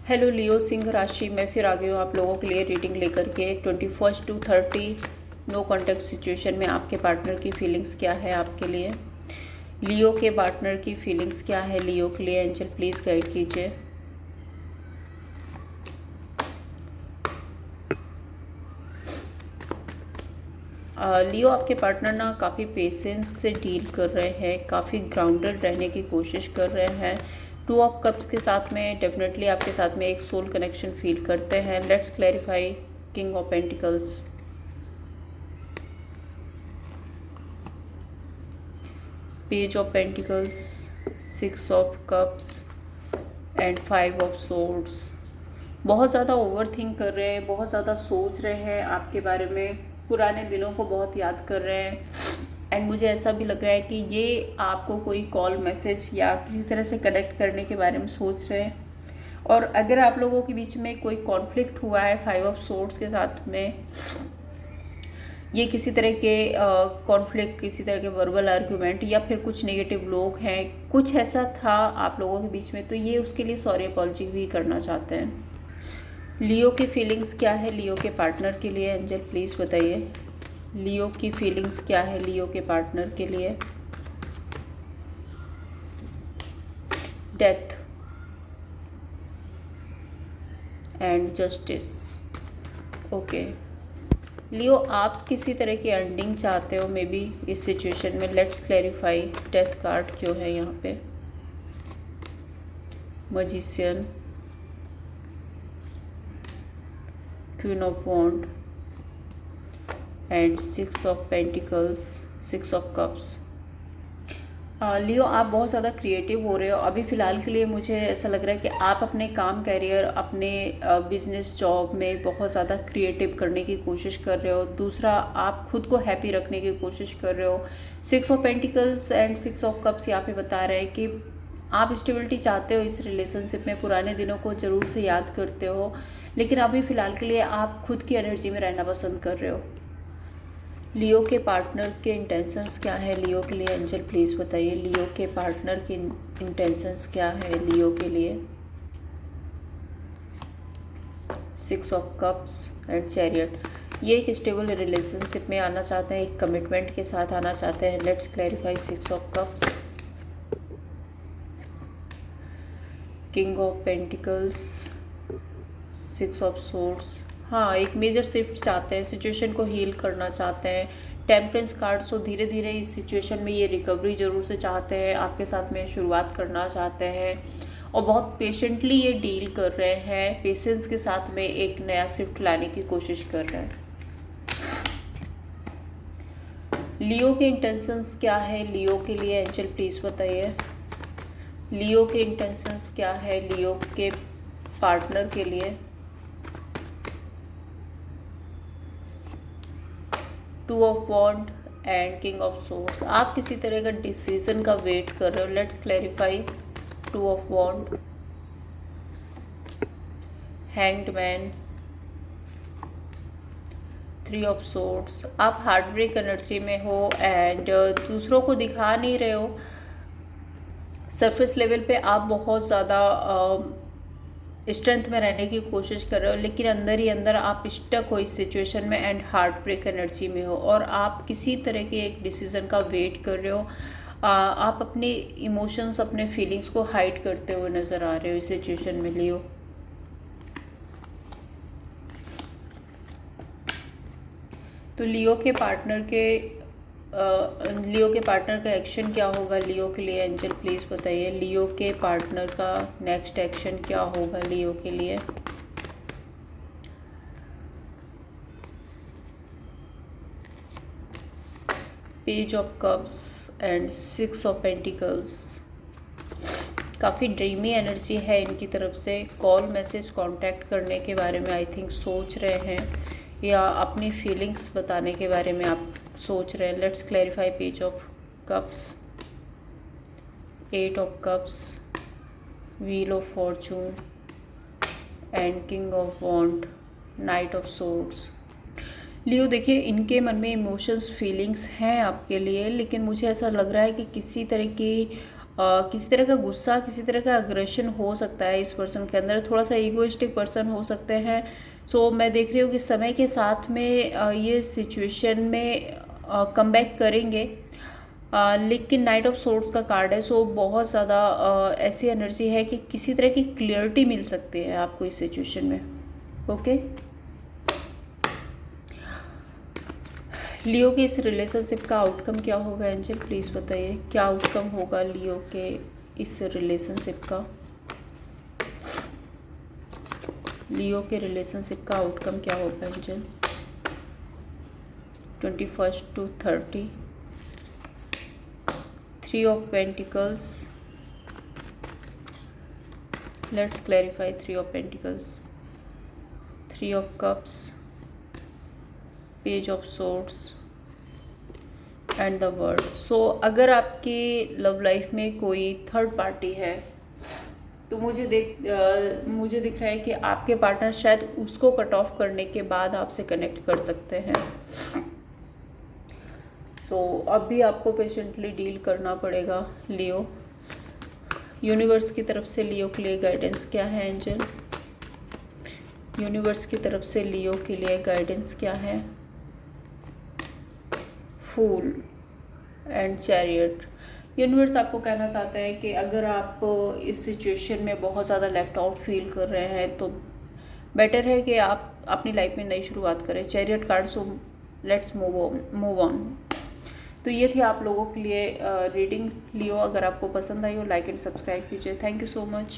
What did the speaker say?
Hello लियो, सिंह राशि में फिर आ गई हूँ आप लोगों के लिए रीडिंग लेकर के 21 to 30 नो कॉन्टैक्ट सिचुएशन में आपके पार्टनर की फीलिंग्स क्या है आपके लिए। लियो के पार्टनर की फीलिंग्स क्या है लियो के लिए, एंजल प्लीज़ गाइड कीजिए। लियो आपके पार्टनर ना काफ़ी पेशेंस से डील कर रहे हैं, काफ़ी ग्राउंडेड रहने की कोशिश कर रहे हैं। 2 ऑफ कप्स के साथ में डेफिनेटली आपके साथ में एक सोल कनेक्शन फील करते हैं। Let's clarify king of pentacles, page of pentacles, 6 of cups and 5 of swords. बहुत ज़्यादा ओवर थिंक कर रहे हैं, बहुत ज़्यादा सोच रहे हैं आपके बारे में, पुराने दिनों को बहुत याद कर रहे हैं। एंड मुझे ऐसा भी लग रहा है कि ये आपको कोई कॉल मैसेज या किसी तरह से कनेक्ट करने के बारे में सोच रहे हैं। और अगर आप लोगों के बीच में कोई कॉन्फ्लिक्ट हुआ है 5 ऑफ सोर्ड्स के साथ में, ये किसी तरह के कॉन्फ्लिक्ट, किसी तरह के वर्बल आर्गुमेंट या फिर कुछ नेगेटिव लोग हैं, कुछ ऐसा था आप लोगों के बीच में, तो ये उसके लिए सॉरी अपॉलजी भी करना चाहते हैं। लियो की फीलिंग्स क्या है लियो के पार्टनर के लिए, एंजल प्लीज़ बताइए। लियो की फीलिंग्स क्या है लियो के पार्टनर के लिए। Death and justice. Okay Leo, आप किसी तरह की एंडिंग चाहते हो मे बी इस सिचुएशन में। लेट्स क्लैरिफाई डेथ कार्ड क्यों है यहाँ पे। Magician, queen of wand and 6 of pentacles, 6 of cups. Leo, आप बहुत ज़्यादा क्रिएटिव हो रहे हो अभी फ़िलहाल के लिए। मुझे ऐसा लग रहा है कि आप अपने काम, कैरियर, अपने बिजनेस, जॉब में बहुत ज़्यादा क्रिएटिव करने की कोशिश कर रहे हो। दूसरा, आप खुद को हैप्पी रखने की कोशिश कर रहे हो। 6 of pentacles and 6 of cups यहाँ पे बता रहे हैं कि आप स्टेबिलिटी चाहते हो इस रिलेशनशिप में, पुराने दिनों को ज़रूर से याद करते हो, लेकिन अभी फ़िलहाल के लिए आप खुद की एनर्जी में रहना पसंद कर रहे हो। लियो के पार्टनर के इंटेंशंस क्या है लियो के लिए, एंजल प्लीज़ बताइए। लियो के पार्टनर के इंटेंशंस क्या है लियो के लिए। 6 ऑफ कप्स एंड चैरियट। ये एक स्टेबल रिलेशनशिप में आना चाहते हैं, एक कमिटमेंट के साथ आना चाहते हैं। Let's clarify 6 of cups, king of pentacles, 6 of swords. हाँ, एक मेजर शिफ्ट चाहते हैं, सिचुएशन को हील करना चाहते हैं। टेम्परेंस कार्ड, सो धीरे धीरे इस सिचुएशन में ये रिकवरी ज़रूर से चाहते हैं, आपके साथ में शुरुआत करना चाहते हैं और बहुत पेशेंटली ये डील कर रहे हैं। पेशेंस के साथ में एक नया शिफ्ट लाने की कोशिश कर रहे हैं। लियो के इंटेंशंस क्या है लियो के लिए, एंजल प्लीज़ बताइए। लियो के इंटेंशंस क्या है लियो के पार्टनर के लिए। 2 of wand and king of swords. आप किसी तरह का डिसीजन का वेट कर रहे हो। Let's clarify 2 of wand, hanged man, 3 of swords. आप हार्ट ब्रेक एनर्जी में हो एंड दूसरों को दिखा नहीं रहे हो। सरफेस लेवल पे आप बहुत ज़्यादा स्ट्रेंथ में रहने की कोशिश कर रहे हो, लेकिन अंदर ही अंदर आप स्टक हो इस सिचुएशन में एंड हार्ट ब्रेक एनर्जी में हो और आप किसी तरह के एक डिसीज़न का वेट कर रहे हो। आप अपने इमोशंस, अपने फीलिंग्स को हाइड करते हुए नज़र आ रहे हो इस सिचुएशन में लियो। तो लियो के पार्टनर का एक्शन क्या होगा लियो के लिए, एंजल प्लीज़ बताइए। लियो के पार्टनर का नेक्स्ट एक्शन क्या होगा लियो के लिए। Page of cups and 6 of pentacles. काफ़ी ड्रीमी एनर्जी है इनकी तरफ से। कॉल, मैसेज, कांटेक्ट करने के बारे में आई थिंक सोच रहे हैं या अपनी फीलिंग्स बताने के बारे में आप सोच रहे हैं। Let's clarify page of cups, 8 of cups, wheel of fortune and king of wand, knight of swords. Leo, देखिए इनके मन में इमोशंस, फीलिंग्स हैं आपके लिए, लेकिन मुझे ऐसा लग रहा है कि किसी तरह की किसी तरह का गुस्सा, किसी तरह का अग्रेशन हो सकता है इस पर्सन के अंदर, थोड़ा सा ईगोइस्टिक पर्सन हो सकते हैं। सो मैं देख रही हूँ कि समय के साथ में ये सिचुएशन में कमबैक करेंगे। लेकिन नाइट ऑफ सोर्ड्स का कार्ड है, सो बहुत ज़्यादा ऐसी एनर्जी है कि किसी तरह की क्लियरिटी मिल सकती है आपको इस सिचुएशन में। ओके, लियो के इस रिलेशनशिप का आउटकम क्या होगा एंजल, प्लीज़ बताइए क्या आउटकम होगा लियो के इस रिलेशनशिप का। लियो के रिलेशनशिप का आउटकम क्या होगा angel. 21 to 30, 3 of Pentacles, let's clarify 3 of Pentacles, 3 of Cups, Page of Swords and the world. So अगर आपकी लव लाइफ में कोई थर्ड पार्टी है तो मुझे दिख रहा है कि आपके पार्टनर शायद उसको कट ऑफ करने के बाद आपसे कनेक्ट कर सकते हैं। सो अब भी आपको पेशेंटली डील करना पड़ेगा लियो। यूनिवर्स की तरफ से लियो के लिए गाइडेंस क्या है एंजल। यूनिवर्स की तरफ से लियो के लिए गाइडेंस क्या है। Fool and chariot. यूनिवर्स आपको कहना चाहता है कि अगर आप इस सिचुएशन में बहुत ज़्यादा लेफ्ट आउट फील कर रहे हैं तो बेटर है कि आप अपनी लाइफ में नई शुरुआत करें। Chariot card, so let's move on. तो ये थी आप लोगों के लिए रीडिंग लियो। अगर आपको पसंद आई हो लाइक एंड सब्सक्राइब कीजिए। Thank you so much.